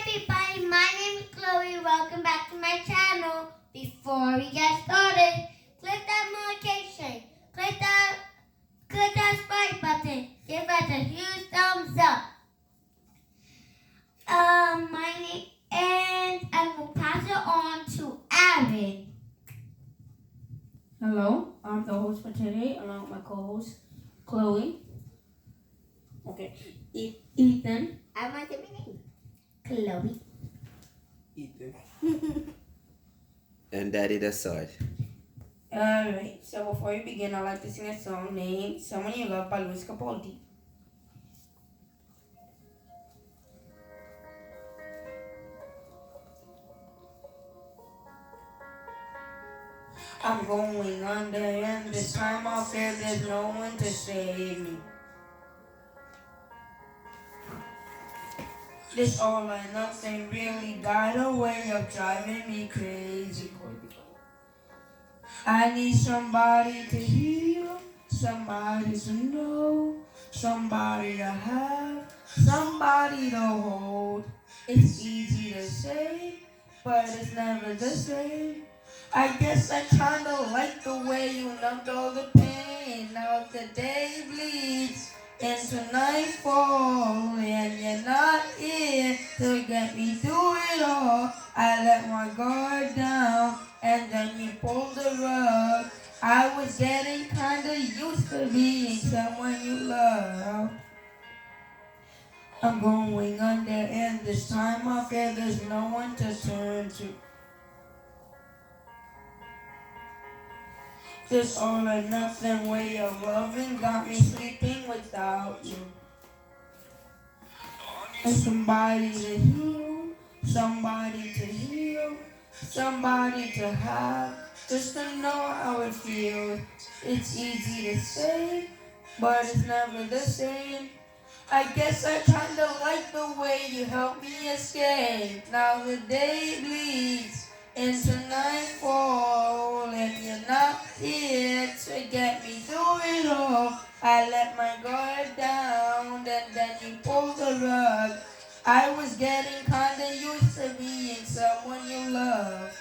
everybody, my name is Chloe. Welcome back to my channel. Before we get started, click that notification. Click that subscribe button. Give us a huge thumbs up. My name, and I will pass it on to Aaron. Hello, I'm the host for today, along with my co-host, Chloe. Okay, Ethan. I want to be named Chloe. Ethan. And Daddy Dussard. Alright, so before we begin, I'd like to sing a song named Someone You Love by Luis Capaldi. I'm going under, and this time I fear there's no one to save me. This all or nothing really got a way of driving me crazy. I need somebody to heal, somebody to know, somebody to have, somebody to hold. It's easy to say, but it's never the same. I guess I kinda like the way you numbed all the pain. Now the day bleeds into nightfall, and you're not here to get me through it all. I let my guard down, and then you pulled the rug. I was getting kinda used to being someone you love. I'm going under, and this time I fear there's no one to turn to. This all or nothing way of loving got me sleeping without you. And somebody to heal, somebody to heal, somebody to have, just to know how it feels. It's easy to say, but it's never the same. I guess I kinda like the way you help me escape. Now the day bleeds into nightfall, and you're not here to get me through it all. I let my guard down, and then you pulled the rug. I was getting kinda used to being someone you love.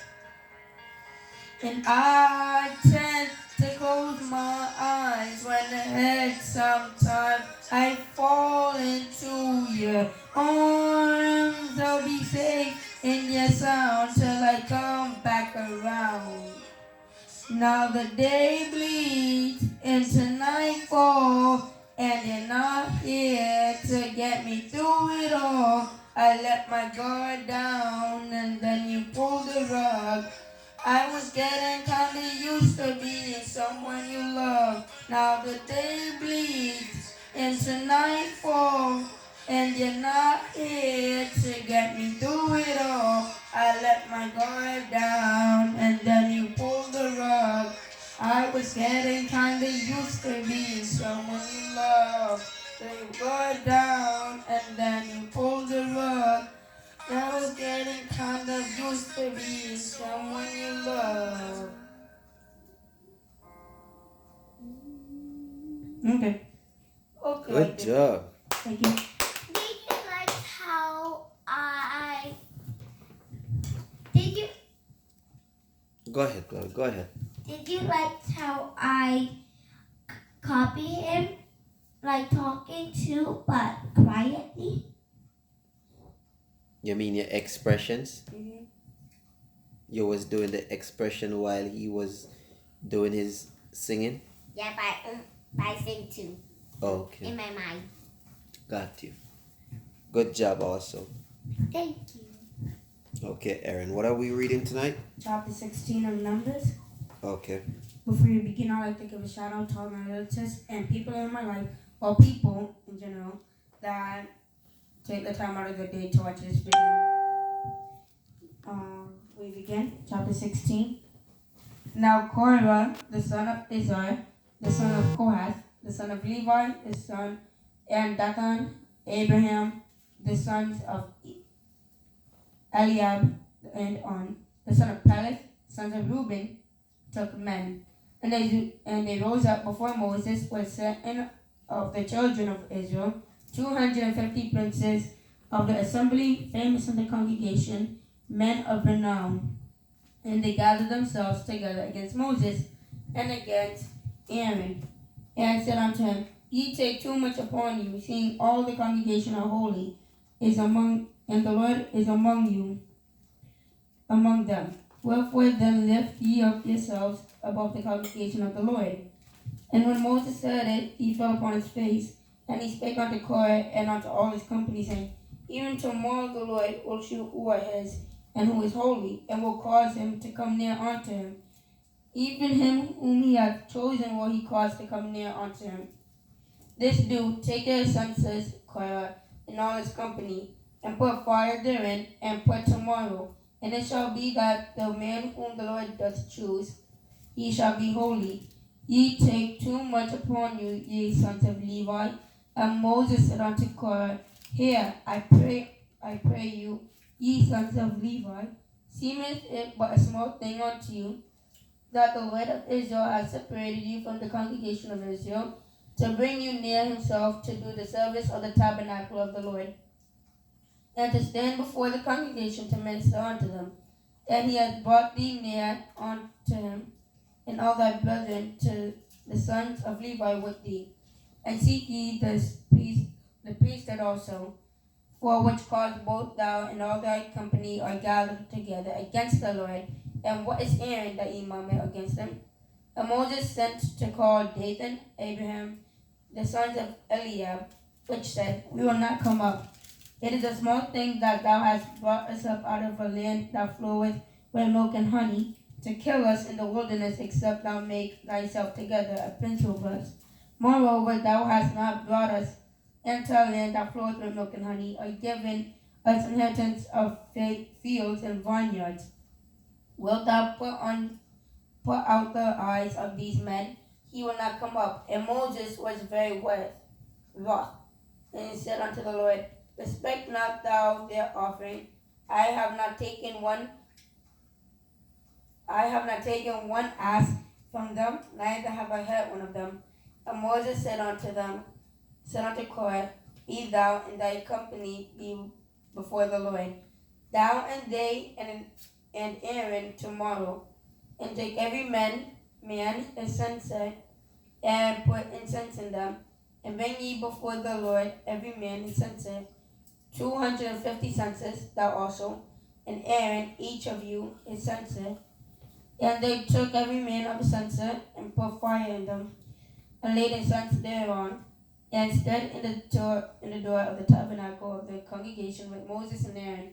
And I tend to close my eyes when ahead sometimes I fall into your arms. I'll be safe in your sound till I come back around. Now the day bleeds into nightfall, and you're not here to get me through it all. I let my guard down, and then you pulled the rug. I was getting kinda used to being someone you love. Now the day bleeds into nightfall, and you're not here to get me through it all. I let my guard down, and then you pulled the rug. I was getting kinda used to being someone you love. Then you guard down, and then you pulled the rug. I was getting kind of used to being someone you love. Okay. Good job. Thank you. Did you like how I? Did you? Go ahead, Chloe. Go ahead. Did you like how I copy him, like talking to, but quietly? You mean your expressions? Mm-hmm. You was doing the expression while he was doing his singing? Yeah, but I sing too Okay. in my mind. Got you. Good job also. Thank you. Okay, Aaron, what are we reading tonight? Chapter 16 of Numbers. Okay. Before we begin, I'd like to give a shout out to all my relatives and people in my life, or people in general, that take the time out of their day to watch this video. We begin, chapter 16. Now Korah, the son of Izhar, the son of Kohath, the son of Levi, the son, and Dathan, Abraham, the sons of Eliab, and On, the son of Peleth, sons of Reuben, took men. And they rose up before Moses with certain of the children of Israel, 250 princes of the assembly, famous in the congregation, men of renown. And they gathered themselves together against Moses and against Aaron, and said unto him, Ye take too much upon you, seeing all the congregation are holy, and the Lord is among them. Wherefore then lift ye up yourselves above the congregation of the Lord. And when Moses heard it, he fell upon his face, and he spake unto Korah and unto all his company, saying, Even tomorrow the Lord will shew who are his, and who is holy, and will cause him to come near unto him. Even him whom he hath chosen will he cause to come near unto him. This do, take your censers, Korah, and all his company, and put fire therein, and put tomorrow. And it shall be that the man whom the Lord doth choose, he shall be holy. Ye take too much upon you, ye sons of Levi. And Moses said unto Korah, Hear, I pray you, ye sons of Levi, seemeth it but a small thing unto you, that the Lord of Israel hath separated you from the congregation of Israel, to bring you near himself to do the service of the tabernacle of the Lord, and to stand before the congregation to minister unto them. And he hath brought thee near unto him, and all thy brethren to the sons of Levi with thee. And seek ye the priesthood also, for which cause both thou and all thy company are gathered together against the Lord. And what is Aaron that ye murmur against him? And Moses sent to call Dathan, Abraham, the sons of Eliab, which said, We will not come up. It is a small thing that thou hast brought us up out of a land that floweth with milk and honey, to kill us in the wilderness, except thou make thyself together a prince over us. Moreover, thou hast not brought us into a land that floweth with milk and honey, or given us inheritance of fields and vineyards. Wilt thou put out the eyes of these men? He will not come up. And Moses was very wroth, and he said unto the Lord, Respect not thou their offering. I have not taken one ass from them, neither have I hurt one of them. And Moses said unto Korah, Be thou and thy company be before the Lord, thou and they and Aaron tomorrow, and take every man his censer, and put incense in them, and bring ye before the Lord every man his censer, 250 censers, thou also, and Aaron each of you his censer. And they took every man of the censer, and put fire in them, and laid incense thereon, and stood in the door of the tabernacle of the congregation with Moses and Aaron.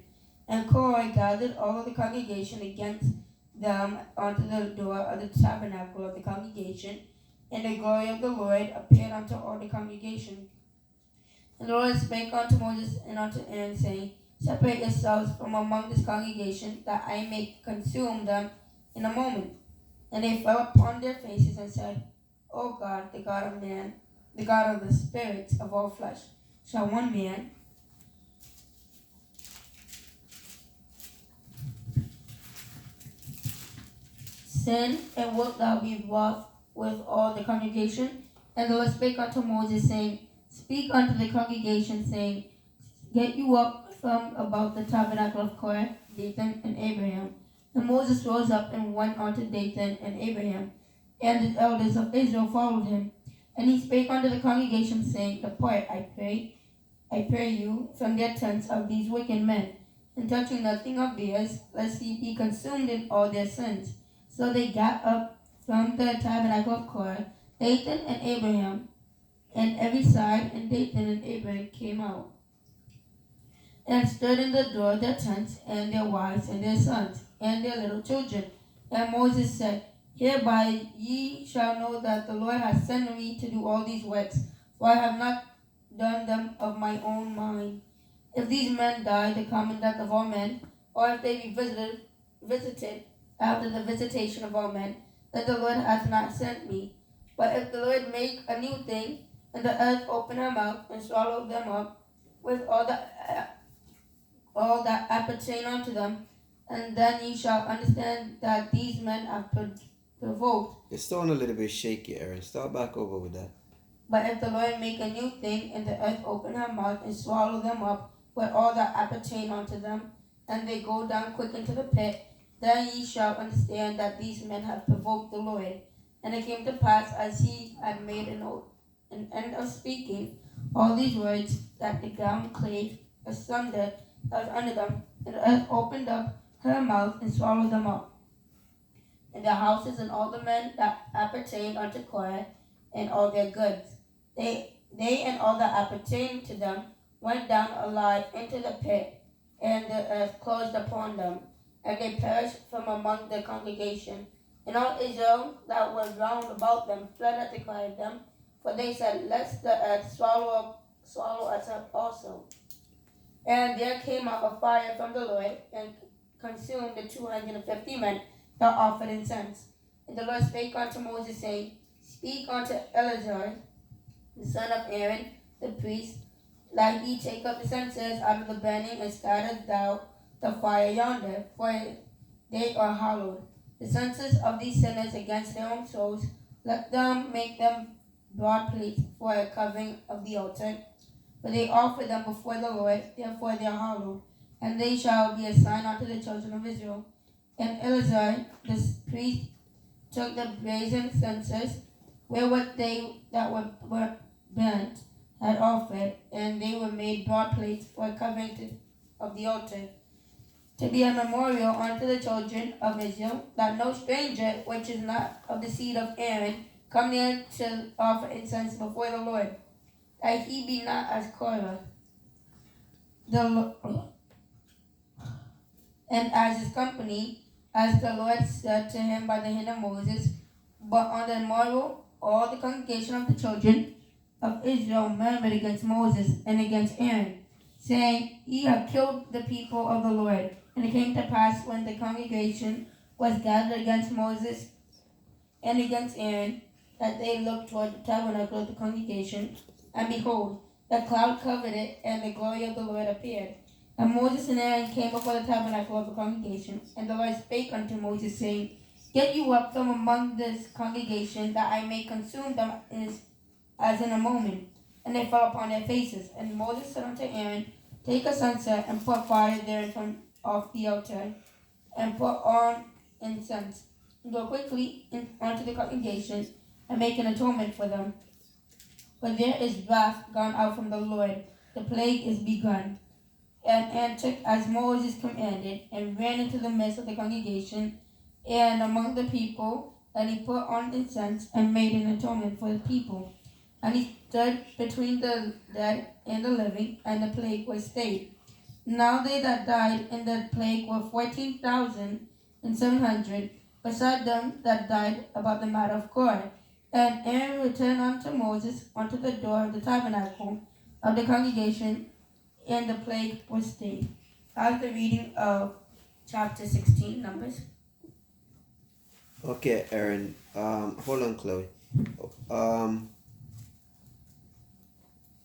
And Korah gathered all of the congregation against them unto the door of the tabernacle of the congregation, and the glory of the Lord appeared unto all the congregation. And the Lord spake unto Moses and unto Aaron, saying, Separate yourselves from among this congregation, that I may consume them in a moment. And they fell upon their faces and said, O God, the God of man, the God of the spirits of all flesh, shall one man sin, and wilt thou be wroth with all the congregation? And the Lord spake unto Moses, saying, Speak unto the congregation, saying, Get you up from about the tabernacle of Korah, Dathan, and Abraham. And Moses rose up and went unto Dathan and Abraham, and the elders of Israel followed him. And he spake unto the congregation, saying, Depart, I pray you, from the tents of these wicked men, and touching nothing of theirs, lest ye be consumed in all their sins. So they got up from the tabernacle of Korah, Dathan and Abraham, and every side, and Dathan and Abraham came out, and stood in the door of their tents, and their wives, and their sons, and their little children. And Moses said, Hereby ye shall know that the Lord hath sent me to do all these works, for I have not done them of my own mind. If these men die, the common death of all men, or if they be visited after the visitation of all men, then the Lord hath not sent me. But if the Lord make a new thing, and the earth open her mouth, and swallow them up with all that appertain unto them, and then ye shall understand that these men have provoked. It's still a little bit shaky, Aaron. Start back over with that. But if the Lord make a new thing, and the earth open her mouth, and swallow them up with all that appertain unto them, and they go down quick into the pit, then ye shall understand that these men have provoked the Lord. And it came to pass, as he had made an end of speaking all these words, that the ground clave asunder that was under them, and the earth opened up her mouth and swallowed them up. And their houses and all the men that appertained unto Korah and all their goods. They and all that appertained to them went down alive into the pit, and the earth closed upon them, and they perished from among the congregation. And all Israel that were round about them fled at the cry of them, for they said, Lest the earth swallow us up also. And there came out a fire from the Lord, and consumed the 250 men that offered incense. And the Lord spake unto Moses, saying, Speak unto Eleazar, the son of Aaron, the priest, that he take up the censers out of the burning, and scatter thou the fire yonder, for they are hallowed. The censers of these sinners against their own souls, let them make them broad plates for a covering of the altar. For they offer them before the Lord, therefore they are hallowed, and they shall be a sign unto the children of Israel. And Eleazar, the priest, took the brazen censers, wherewith they that were burnt had offered, and they were made broad plates for a covering of the altar, to be a memorial unto the children of Israel, that no stranger which is not of the seed of Aaron come near to offer incense before the Lord, that he be not as Korah, and as his company, as the Lord said to him by the hand of Moses. But on the morrow, all the congregation of the children of Israel murmured against Moses and against Aaron, saying, Ye have killed the people of the Lord. And it came to pass, when the congregation was gathered against Moses and against Aaron, that they looked toward the tabernacle of the congregation, and behold, the cloud covered it, and the glory of the Lord appeared. And Moses and Aaron came before the tabernacle of the congregation, and the Lord spake unto Moses, saying, Get you up from among this congregation, that I may consume them as in a moment. And they fell upon their faces. And Moses said unto Aaron, Take a censer, and put fire therein from off the altar, and put on incense. And go quickly unto the congregation, and make an atonement for them. For there is wrath gone out from the Lord, the plague is begun. And Aaron took as Moses commanded, and ran into the midst of the congregation, and among the people, and he put on incense, and made an atonement for the people. And he stood between the dead and the living, and the plague was stayed. Now they that died in the plague were 14,700, beside them that died about the matter of Korah. And Aaron returned unto Moses unto the door of the tabernacle of the congregation, and the plague was stayed. That's the reading of chapter 16, Numbers. Okay, Aaron. Hold on, Chloe.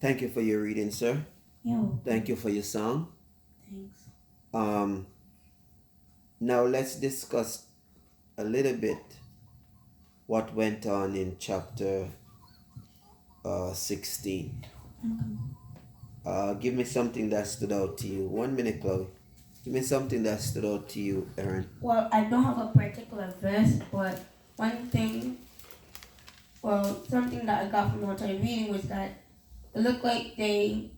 Thank you for your reading, sir. Yo. Thank you for your song. Thanks. Now let's discuss a little bit what went on in chapter 16. Give me something that stood out to you. 1 minute, Chloe. Give me something that stood out to you, Aaron. Well, I don't have a particular verse, but something that I got from what I reading was that it looked like they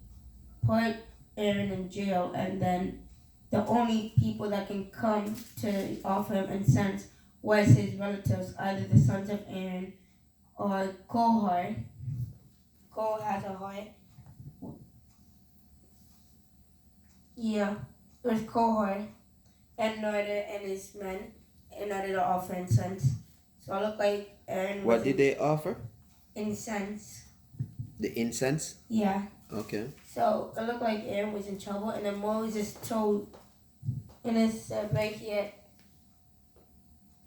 put Aaron in jail, and then the only people that can come to offer him incense was his relatives, either the sons of Aaron or Kohar. Kohar has a heart. Yeah, it was Kohar and Norder and his men in order to offer incense. So it looked like Aaron. What did they offer? Incense. The incense? Yeah. Okay. So it looked like Aaron was in trouble, and then Moses told, and it said right here,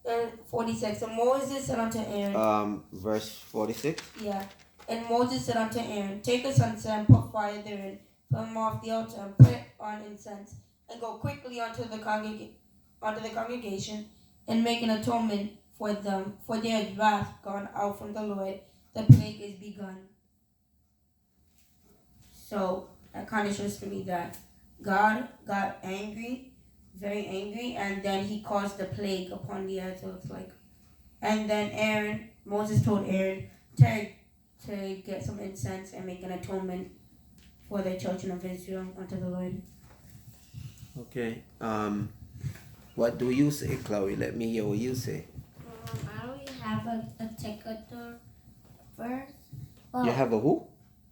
in 46, and Moses said unto Aaron. Verse 46? Yeah. And Moses said unto Aaron, Take a censer and put fire therein from off the altar, and put on incense, and go quickly unto the congregation, and make an atonement for them, for there is wrath gone out from the Lord, the plague is begun. So that kind of shows to me that God got angry, very angry, and then he caused the plague upon the earth, it looks like. And then Moses told Aaron to get some incense and make an atonement for the children of Israel unto the Lord. Okay. What do you say, Chloe? Let me hear what you say. I don't have a ticket first. You have a who?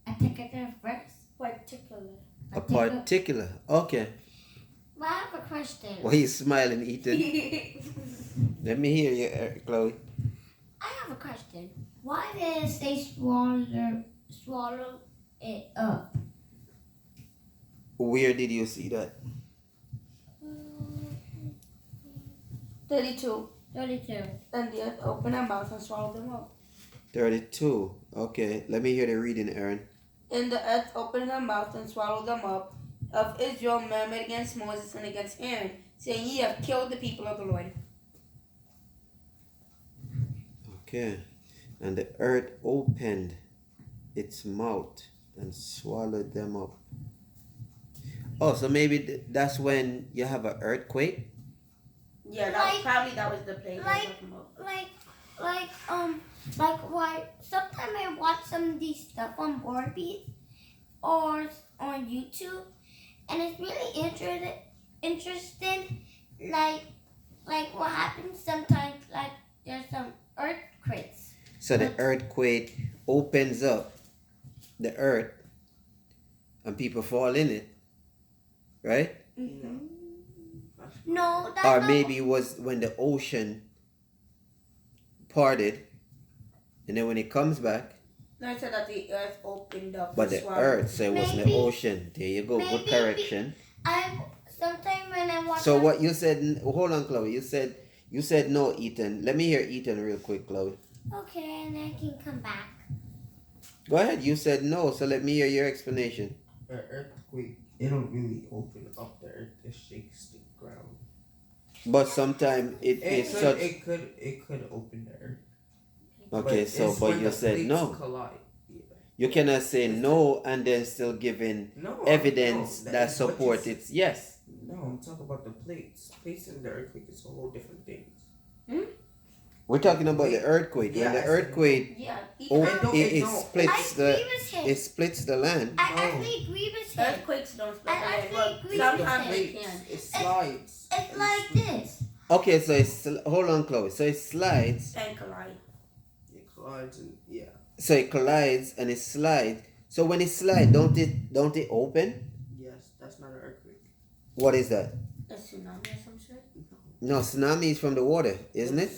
A ticket first. Particular. A particular. Okay. Well, I have a question. Why are you smiling, Ethan? Let me hear you, Chloe. I have a question. Why did it say swallow it up? Where did you see that? 32. 32. And the earth opened her mouth and swallowed them up. 32. Okay. Let me hear the reading, Aaron. And the earth opened her mouth and swallowed them up. Of Israel murmured against Moses and against Aaron, saying, Ye have killed the people of the Lord. Okay. And the earth opened its mouth and swallowed them up. Oh, so maybe that's when you have an earthquake? Yeah, that was the plague. Like why? Sometimes I watch some of these stuff on Barbie or on YouTube, and it's really interesting. Like what happens sometimes. Like there's some earthquakes. So the earthquake opens up the earth, and people fall in it, right? Mm-hmm. No, that's Or not maybe it was when the ocean parted, and then when it comes back. No, I said that the earth opened up. But the earth, so it wasn't the ocean. There you go, good correction. Sometimes when I watch. So what you said? Hold on, Chloe. You said no, Ethan. Let me hear Ethan real quick, Chloe. Okay, and I can come back. Go ahead. You said no, so let me hear your explanation. An earthquake, it don't really open up the earth; it shakes the ground. But sometimes It could open the earth. Okay, but you said no. Collide. Yeah. You cannot say no and then still giving evidence that supports it. Yes. No, I'm talking about the plates. Plates and the earthquake is a whole different things. We're talking about the earthquake. Yeah, when the earthquake it splits the land. I actually agree with him. Earthquakes don't split I actually agree with sometimes him. they can. It slides. It's like this. Okay, so hold on, Chloe. So it slides. And collide. It collides and yeah. So it collides and it slides. So when it slides, don't it open? Yes, that's not an earthquake. What is that? A tsunami or some shit? No, tsunami is from the water, isn't it?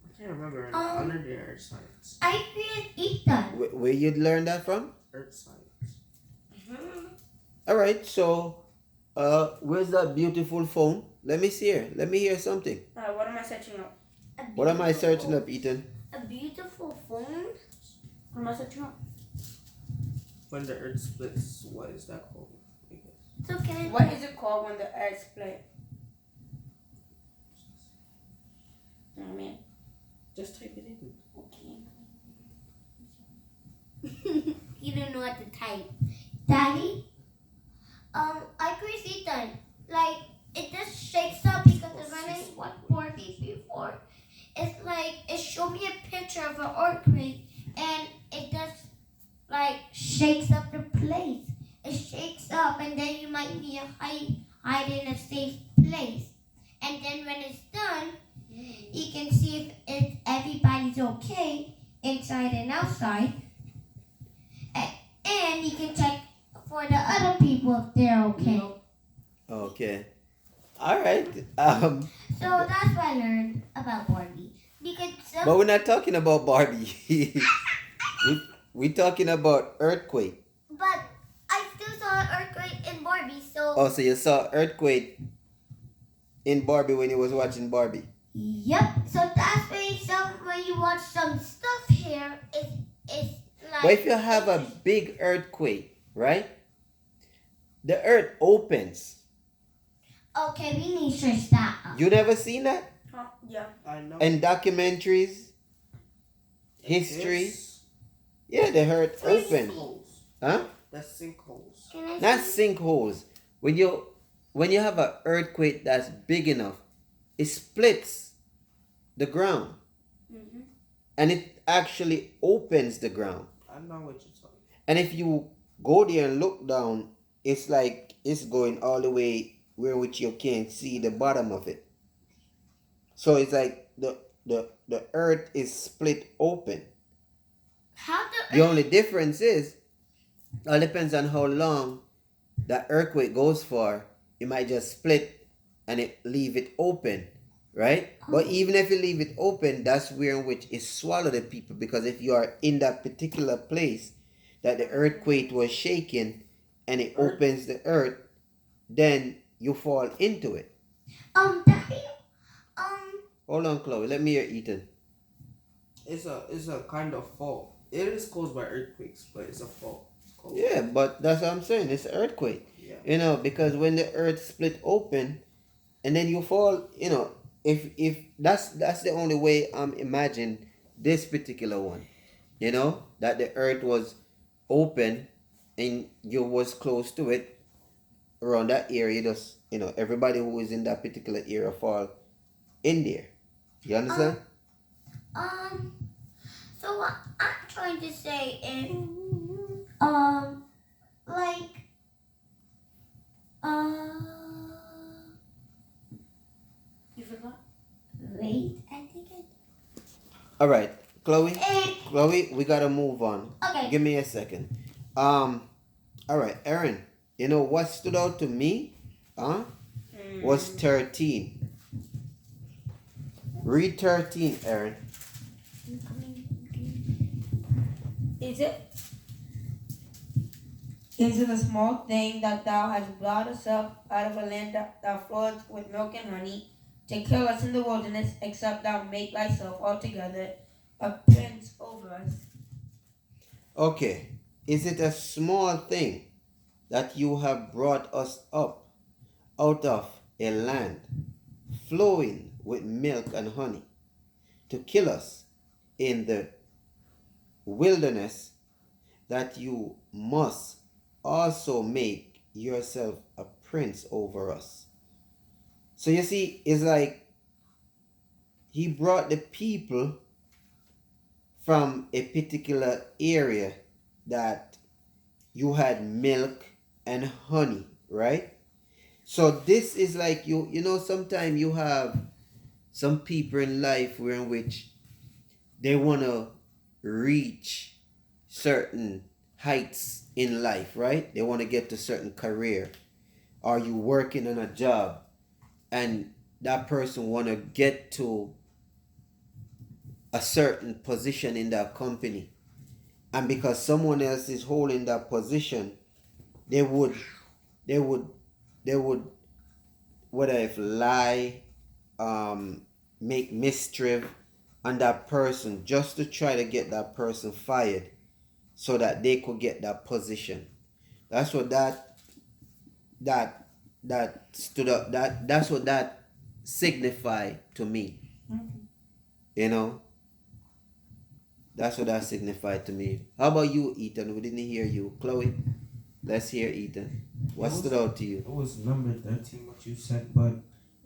I can't remember. Under the earth science. I agree with Ethan. Where you'd learn that from? Earth science. All right. So, where's that beautiful phone? Let me see her. Let me hear something. What am I searching up? What am I searching up, Ethan? A beautiful phone. What am I searching up? When the earth splits, what is that called? I guess. So can I? What is it called when the earth split? You know what I mean? Just type it in. Okay. You don't know what to type. Daddy? I agree with Ethan. Like, it just shakes up because when I watched Barbie before, it's like, it showed me a picture of an earthquake and it just, like, shakes up the place. It shakes up and then you might need to hide in a safe place. And then when it's done, you can see if everybody's okay inside and outside. And you can check for the other people if they're okay. Okay. All right. So that's what I learned about Barbie. But we're not talking about Barbie. We're talking about earthquake. But I still saw an earthquake in Barbie, so... Oh, so you saw earthquake in Barbie when you was watching Barbie? Yep. So that's when you watch some stuff here, it's like... But if you have a big earthquake, right? The earth opens. Okay, we need to search that up. You never seen that? Yeah. I know. In documentaries? History? Yeah, the earth opens. Sinkholes. Huh? That's sinkholes. Can I Not see? sinkholes. when you have an earthquake that's big enough, it splits the ground Mm-hmm. and it actually opens the ground. I know what you're talking. And if you go there and look down, it's like it's going all the way where which you can't see the bottom of it. So it's like the earth is split open. How The only difference is, it depends on how long that earthquake goes for. It might just split and it leave it open, right? But even if you leave it open, that's where in which it swallow the people, because if you are in that particular place that the earthquake was shaking and it opens the earth, then you fall into it. Daddy, Hold on, Chloe. Let me hear Ethan. It's a kind of fault. It is caused by earthquakes, but it's a fault. It's called Yeah, but that's what I'm saying. It's an earthquake. Yeah. You know, because when the earth split open and then you fall, you know, if that's the only way I'm imagining this particular one. You know, that the earth was open and you was close to it around that area, just, you know, everybody who is in that particular area fall in there. You understand? So what I'm trying to say is, like, you forgot? Wait, I think All right, Chloe. I. Chloe, we gotta move on. Okay. Give me a second. All right, Aaron. You know what stood out to me? Was 13. Read 13, Aaron. Is it a small thing that thou hast brought us up out of a land that flows with milk and honey, to kill us in the wilderness, except thou make thyself altogether a prince over us? Okay. Is it a small thing that you have brought us up out of a land flowing with milk and honey, to kill us in the wilderness, that you must also make yourself a prince over us? So you see, it's like he brought the people from a particular area that you had milk and honey, right? So this is like, you know, sometimes you have some people in life where in which they want to reach certain heights in life, right? They want to get to certain career. Are you working on a job and that person want to get to a certain position in that company, and because someone else is holding that position, they would what if lie, make mischief on that person just to try to get that person fired so that they could get that position. That's what that stood up, that's what that signified to me. You know, that's what that signified to me. How about you, Ethan? We didn't hear you. Chloe, let's hear Ethan. What stood out to you? It was number 13 what you said, but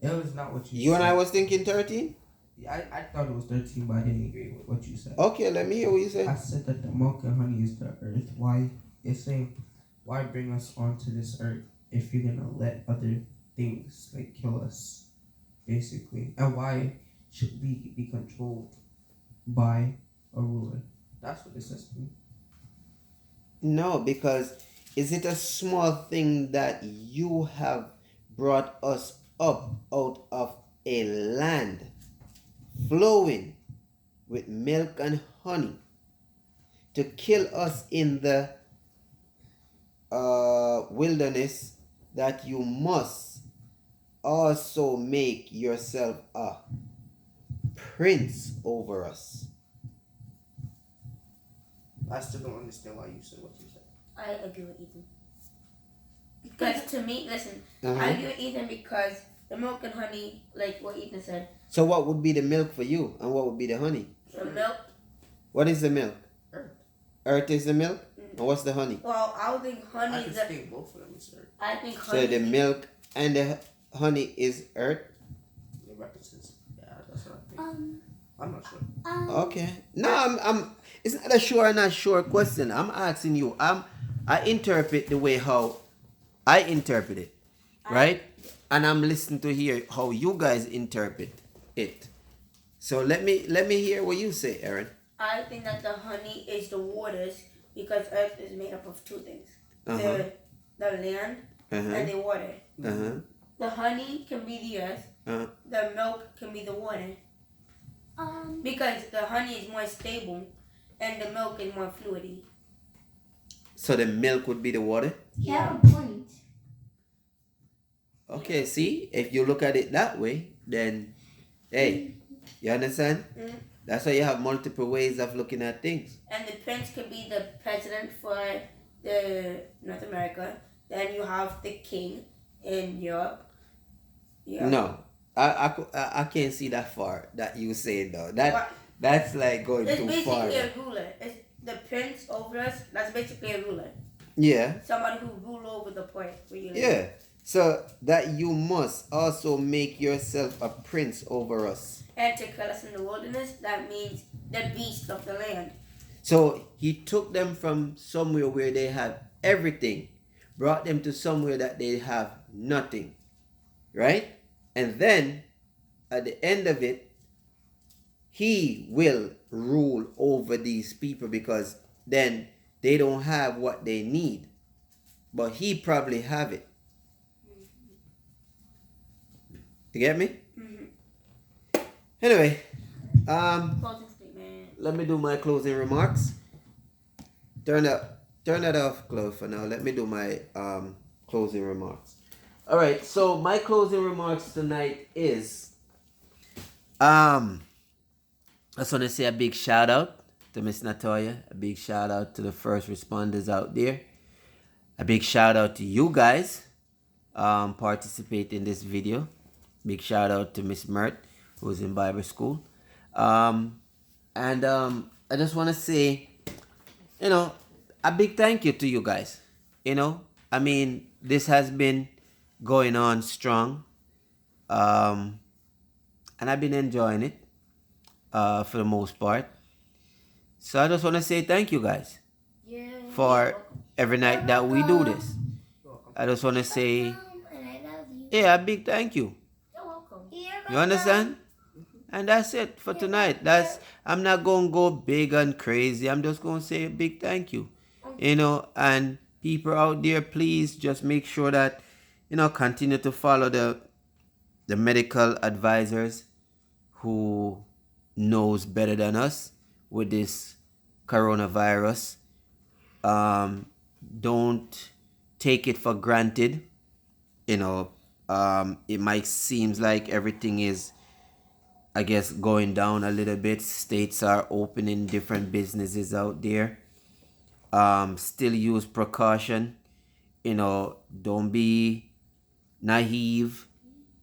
it was not what you said. You and I was thinking 13? Yeah, I thought it was 13, but I didn't agree with what you said. Okay, let me hear what you I said. said that the milk and honey is the earth. Why? It's saying, why bring us onto this earth if you're gonna let other things like kill us, basically? And why should we be controlled by a ruler? That's what it says to me. No, because is it a small thing that you have brought us up out of a land flowing with milk and honey to kill us in the wilderness, that you must also make yourself a prince over us? I still don't understand why you said what you said. I agree with Ethan. Because to me, listen, Uh-huh. I agree with Ethan because the milk and honey, like what Ethan said, So what would be the milk for you, and what would be the honey? the milk, What is the milk? Earth. Earth is the milk? And what's the honey? Well, I would think honey I is just think both of them is earth. I think So honey. the milk and the honey is earth? It represents. Yeah, that's what I think. I'm not sure. Okay. No, I'm it's not a sure or not sure question. I'm asking you. I interpret the way how I interpret it. Right? And I'm listening to hear how you guys interpret it. So let me hear what you say, Aaron. I think that the honey is the waters because earth is made up of two things. Uh-huh. The land Uh-huh. and the water. Uh-huh. The honey can be the earth. Uh-huh. The milk can be the water. Because the honey is more stable and the milk is more fluidy. So the milk would be the water? You have a point. Okay, see, if you look at it that way, then hey, you understand? Mm. That's why you have multiple ways of looking at things. And the prince could be the president for the North America. Then you have the king in Europe. Yeah. No, I can't see that far that you say though. That's like going It's too basically far. a ruler. It's the prince over us. That's basically a ruler. Yeah, Somebody who rule over the point where you live. yeah. So that you must also make yourself a prince over us. And to kill us in the wilderness, that means the beast of the land. So he took them from somewhere where they had everything, brought them to somewhere that they have nothing, right? And then at the end of it, he will rule over these people because then they don't have what they need, but he probably have it. You get me? Mm-hmm. Anyway, Closing statement. let me do my closing remarks. Turn that off, Chloe, for now. Let me do my closing remarks. All right. So my closing remarks tonight is I just want to say a big shout out to Miss Natoya. A big shout out to the first responders out there. A big shout out to you guys participate in this video. Big shout out to Miss Mert, who's in Bible school. And I just want to say, a big thank you to you guys. I mean, this has been going on strong. And I've been enjoying it for the most part. So I just want to say thank you guys for every night that we do this. I just want to say, And I love you. yeah, a big thank you. You're welcome. You understand? And that's it for tonight. I'm not going to go big and crazy. I'm just going to say a big thank you. And people out there, please just make sure that, continue to follow the medical advisors who knows better than us with this coronavirus. Don't take it for granted. It might seem like everything is, I guess, going down a little bit. States are opening different businesses out there. Still use precaution. Don't be naive.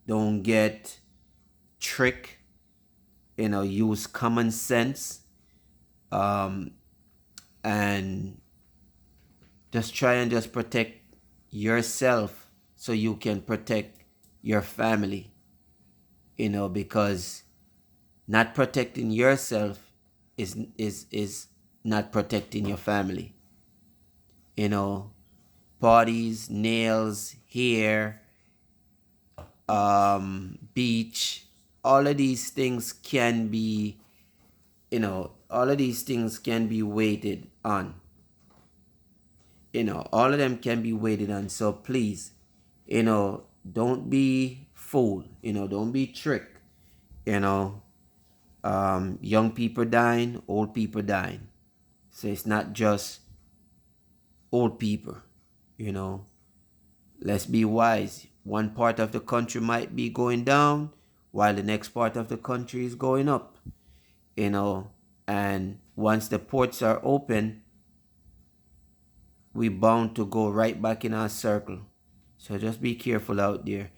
Don't get tricked. Use common sense. And just try and just protect yourself so you can protect your family. Because not protecting yourself is not protecting your family. Parties, nails, hair, beach, all of these things can be, waited on. All of them can be waited on. So please, don't be fooled. Don't be tricked. Young people dying, old people dying. So it's not just old people. Let's be wise. One part of the country might be going down while the next part of the country is going up. And once the ports are open, we bound to go right back in our circle. So just be careful out there.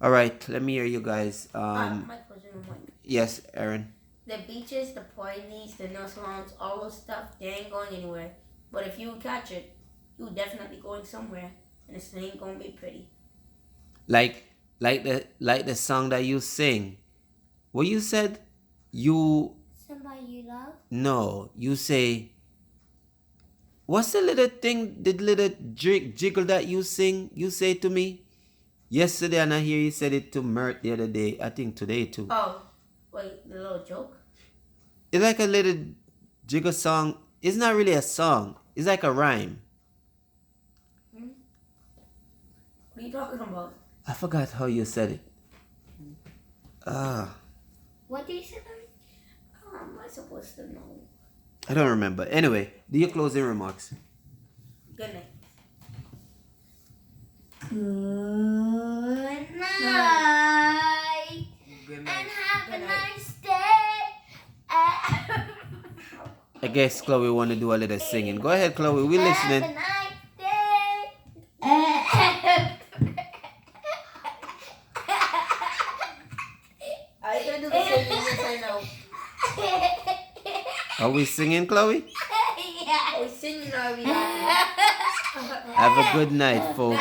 All right, let me hear you guys. My question is one. Yes, Aaron. The beaches, the parties, the nail salons, all those stuff, they ain't going anywhere. But if you catch it, you definitely going somewhere, and it's ain't gonna be pretty. Like the song that you sing. What you said? You Somebody you love? no. You say. What's the little thing? The little jiggle that you sing? You say to me yesterday, and I hear you said it to Mert the other day. I think today too. Oh, wait, the little joke? It's like a little jiggle song. It's not really a song. It's like a rhyme. What are you talking about? I forgot how you said it. What did you say? How am I supposed to know? I don't remember. Anyway, do your closing remarks. Good night. Good night. Good And night. have a Good night. nice day. I guess Chloe want to do a little singing. Go ahead, Chloe. We Have a listening. nice day. Are you gonna do the same thing yes or no? Are we singing, Chloe? Yeah. Are we singing or are we laughing? Have a good night, folks.